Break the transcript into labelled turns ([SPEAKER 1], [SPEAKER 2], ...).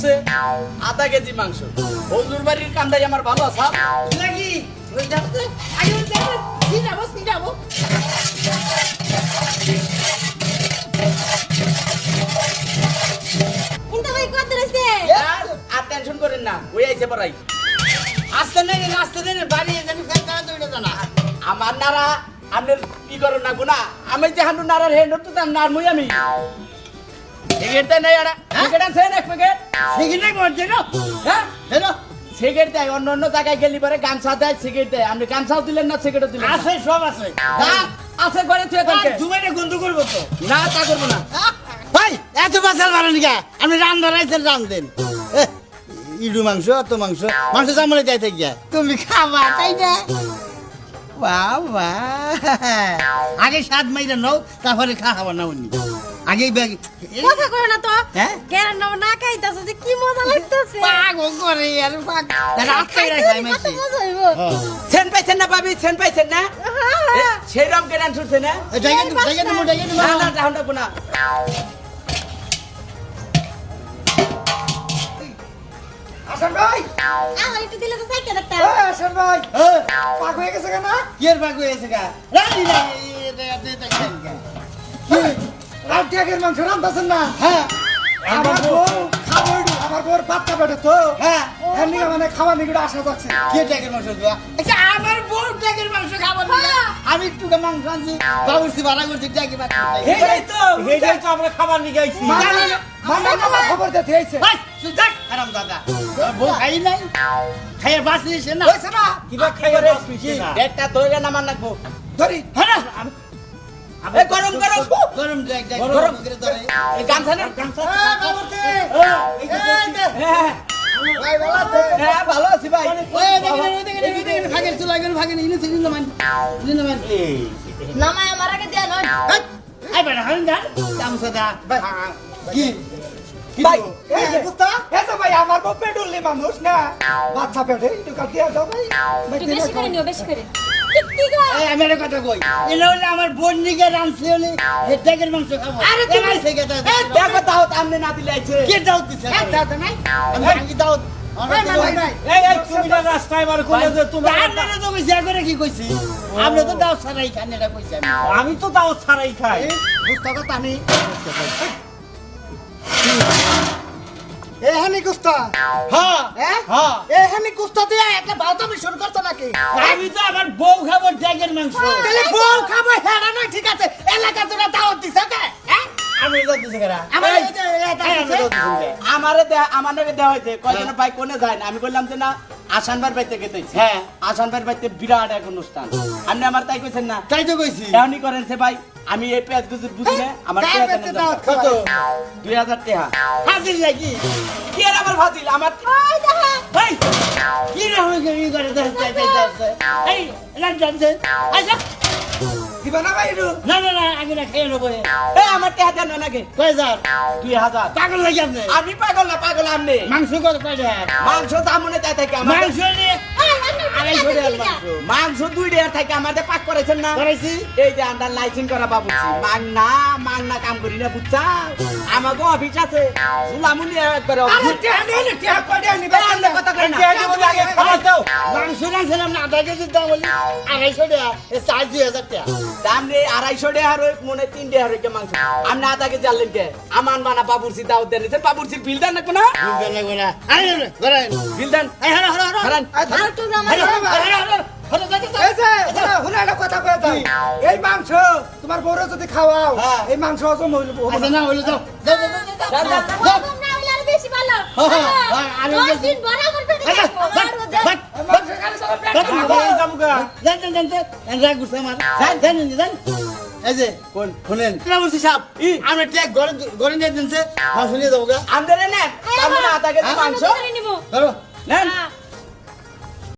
[SPEAKER 1] হচ্ছে আধা কেজি মাংস। হুজুর বাড়ির কান্দাই আমার ভালো আছে
[SPEAKER 2] নাকি ওই দেখতে আগে দেখতে সিনাবো
[SPEAKER 3] কিন্তু ভাই কত রইছে
[SPEAKER 1] আর টেনশন করেন না, ওই আইছে পড়াই।
[SPEAKER 2] আস্তে নেই বাড়ি জানি ফেলতা দইটা জানা
[SPEAKER 1] আমার নারা আপনার কি করো না গুনা, আমি যে হান্ডু নারার হেন্ড তো তার নার মুই আমি সিগারেট নাই আরা সিগারেট আছে না এক প্যাকেট
[SPEAKER 2] সিগিনে করছে না
[SPEAKER 1] হ্যাঁ
[SPEAKER 2] হেলো
[SPEAKER 1] সিগারেট দেয় অন্য অন্য জায়গায় গেলি পরে গামছা দেয় সিগারেট দেয়, আপনি গামছাও দিলেন না সিগারেটও দিলেন না।
[SPEAKER 2] আছে সব আছে
[SPEAKER 1] আছে করে তুই এখানকে
[SPEAKER 2] দুবাইটা গন্ধ করবো তো
[SPEAKER 1] না তা করবো না।
[SPEAKER 2] ভাই এত বাসাল মারেন গা আপনি রান ধরাইছেন রান দেন ইডু মাংস অত মাংস চামড়ে যাই থেকে তুমি খাবা তাই না বাবা আগে স্বাদ মাইরা নাও তারপরে খাওয়া না উনি আগে
[SPEAKER 3] কথা কই না তো
[SPEAKER 2] হ্যাঁ
[SPEAKER 3] কেন না খাইতাছে যে কি মজা লাগতেছে
[SPEAKER 2] পাগল করে আর পাগ রাত খাইরা খাই
[SPEAKER 3] কত
[SPEAKER 2] মাইছে
[SPEAKER 3] মজা হইব
[SPEAKER 1] সেন পাইছেন না ভাবি, সেন পাইছেন না
[SPEAKER 3] হ্যাঁ
[SPEAKER 1] সেই রকম কেন ছুটছে না?
[SPEAKER 2] জায়গা
[SPEAKER 1] না না যাও না গুনা।
[SPEAKER 4] আসান ভাই,
[SPEAKER 3] আমার একটু দিলে তো সাইকেল একটা
[SPEAKER 4] ওই আসান ভাই, পাক হয়ে গেছে কেন?
[SPEAKER 2] কি এর পাগ হয়েছে গা রানি না আপনি দেখেন গা
[SPEAKER 4] কি? রাত ত্যাগের মাংস রান্তাছেন না?
[SPEAKER 2] হ্যাঁ
[SPEAKER 4] আমার বউ খাবো একটু, আমার বউর বাচ্চা পেটে তো।
[SPEAKER 2] হ্যাঁ
[SPEAKER 4] এর নিগা মানে খাওয়া নিগুলো আশা যাচ্ছে।
[SPEAKER 2] কে ট্যাগের মাংস দেওয়া আচ্ছা আমার বউ ট্যাগের মাংস খাবার না আমি একটু মাংস আনছি বাবুর্চি ভাড়া করছি ট্যাগের মাংস
[SPEAKER 1] এইটাই তো
[SPEAKER 2] আমরা খাবার নিয়ে গাইছি
[SPEAKER 4] মামা খবর দিতে হয়েছে।
[SPEAKER 2] আরাম দাদা বউ খাই নাই খাইয়ে বাস নিয়েছে না
[SPEAKER 4] হয়েছে না?
[SPEAKER 2] কিবা খাইয়ে বাস নিয়েছে না
[SPEAKER 1] একটা ধরে নামান রাখবো।
[SPEAKER 4] ধরি।
[SPEAKER 2] হ্যাঁ
[SPEAKER 1] এই গরম গরম
[SPEAKER 2] গরম দেখ দেখ
[SPEAKER 1] গরম।
[SPEAKER 2] গরম করে ধরে
[SPEAKER 1] এই গামছা নেন।
[SPEAKER 4] বাবুর্চি,
[SPEAKER 2] এই যে
[SPEAKER 1] হ্যাঁ
[SPEAKER 4] ভাই ভালো আছে?
[SPEAKER 1] হ্যাঁ ভালো আছি ভাই।
[SPEAKER 2] ওই দেখেন ভাগের চুলা গেল ভাগের ইনে থেকে নামান
[SPEAKER 3] নামায় আমার আগে দেন
[SPEAKER 2] আই বেটা হান দান কামসাদা কি
[SPEAKER 1] ভাই
[SPEAKER 4] এই যে কুত্তা, এই যে ভাই আমার বউ পেটুল্লি মানুষ না, বাচ্চা পেটে একটু কাটিয়ে দাও ভাই।
[SPEAKER 3] একটু বেশি করে নিও বেশি করে কি গো
[SPEAKER 2] এই আমি একটা কথা কই এনে হলে আমার বোন নিকে রানছে হলে হে ট্যাগের মাংস খাবো
[SPEAKER 1] আরে তুমি-
[SPEAKER 2] এবার থেকে দাও
[SPEAKER 1] দেখো তাও আপনি না দিলে আইছে।
[SPEAKER 2] কে দাও দিছে দাও নাই আমি দাও
[SPEAKER 1] তুমি না রাস্তায় বার করলে যে
[SPEAKER 2] আপনারা তো বিয়া করে কি কইছি আপনি তো দাও ছাড়াই খান এটা কইছি
[SPEAKER 1] আমি তো তাও ছাড়াই খাই।
[SPEAKER 4] কুত্তা কথা নেই। এহানি কুস্তা,
[SPEAKER 2] হ্যাঁ
[SPEAKER 4] হ্যাঁ?
[SPEAKER 2] হ্যাঁ
[SPEAKER 4] এহানি কুস্তা দিয়ে একটা বাউতা মিশন করতো নাকি?
[SPEAKER 2] আমি তো আমার বউ খাবো ট্যাগের মাংস
[SPEAKER 4] তাহলে বউ খাবো হেডা না, ঠিক আছে, এলাকা তোরা দাওয়াত দিছে কে? হ্যাঁ?
[SPEAKER 2] আমি দাও দিছে কেরা
[SPEAKER 4] আমার এই যে এটা দিছে।
[SPEAKER 1] আমারে আমার নাকি দেওয়া হয়েছে কয়জন ভাই কোনে যায় না, আমি বললাম যে না আসানবার বাইতে গেতে
[SPEAKER 2] হ্যাঁ
[SPEAKER 1] আসানবার বাইতে বিরাট এক অনুষ্ঠান, আপনি আমার তাই কইছেন না?
[SPEAKER 2] তাই তো কইছি
[SPEAKER 1] এমনি করেন সে ভাই, আমি এই পেঁয়াজ গুজুর বুঝি না, আমার
[SPEAKER 4] গায়ে
[SPEAKER 1] পেঁয়াজ
[SPEAKER 4] বেঁচে
[SPEAKER 1] এনে
[SPEAKER 4] দাওয়াত
[SPEAKER 1] দাও।
[SPEAKER 2] কত
[SPEAKER 4] খাওয়াই।
[SPEAKER 1] 2000 টাকা।
[SPEAKER 2] হাজির নাকি
[SPEAKER 1] কি আর আমার ফাজিল আমার
[SPEAKER 3] ওই দেখা
[SPEAKER 2] ভাই কি রে হয়ে গেল করে দাও এই লাগ জানছে আচ্ছা
[SPEAKER 4] দিবা না ভাই একটু?
[SPEAKER 2] না না না আগে না খেয়ে নেবো
[SPEAKER 1] এই আমার টাকা দেন না নাকি?
[SPEAKER 2] কয় যার
[SPEAKER 1] 2000।
[SPEAKER 2] পাগল লাগে আপনি
[SPEAKER 1] আমি পাগল না, পাগল আপনি।
[SPEAKER 2] মাংস কত কয় যার
[SPEAKER 1] মাংস দাম মনে তাই থাকে আমার
[SPEAKER 2] মাংস নিয়ে আড়াইশো টাকার মাংস
[SPEAKER 1] মাংস 2 টাকা থাকে আমাদের পাক করেছেন না?
[SPEAKER 2] করাইছি
[SPEAKER 1] এই যে আমরা লাইসেন্স করা বাবুছি মাংনা কাম করি না বুঝছা, আমাকে অফিস আছে সুলামুনি একবার
[SPEAKER 4] আরে টিয়া নেই, টিয়া কয়টা নিবা?
[SPEAKER 1] কথা কই না।
[SPEAKER 2] মাংস রাঁধছিলাম না আধা কেজির দাম বলি 250 টাকা এ 4-2000 টাকা
[SPEAKER 1] দাম নেই 250 টাকা আর ওই মনে 3 টাকা রইকে মাংস, আপনি আধা কেজি আনলেন কে? আমার বানা বাবুরসি দাও দেন, বাবুরসির বিল দেন না কোন
[SPEAKER 2] বুঝবেন না গোনা আরে ধরে
[SPEAKER 1] বিল দেন।
[SPEAKER 2] এই হলো হলো হলো
[SPEAKER 1] হারান
[SPEAKER 3] আর একটু আমার
[SPEAKER 4] এই যে, হুনা একটা কথা কয়ে দাও। এই মাংস তোমার বউরে যদি খাওয়াও,
[SPEAKER 2] হ্যাঁ।
[SPEAKER 4] এই মাংস হজম হইল
[SPEAKER 2] আচ্ছা না হইলো যাও যাও যাও যাও যাও
[SPEAKER 3] কম না হইলে আরো বেশি ভালো
[SPEAKER 2] হ্যাঁ, আরো
[SPEAKER 3] দশ
[SPEAKER 2] বেশি।
[SPEAKER 3] দিন বরাবর পেটে
[SPEAKER 2] আচ্ছা,
[SPEAKER 3] খাবো, আরো দেন।
[SPEAKER 4] মাংস খালি তোমার পেট
[SPEAKER 2] রাগ করছে আমার জান জান এই যে
[SPEAKER 1] কোন
[SPEAKER 2] শুনেন না বলছি সাহেব আমরা ট্যাগ গড়ে নিয়ে দিনছে মাংস নিয়ে যাবো গা
[SPEAKER 1] আন্দরে নেন, তার মানে আধা কেজি
[SPEAKER 3] আমি
[SPEAKER 1] মাংস
[SPEAKER 3] করে নিব
[SPEAKER 2] ধরো
[SPEAKER 1] নেন।
[SPEAKER 3] হ্যাঁ।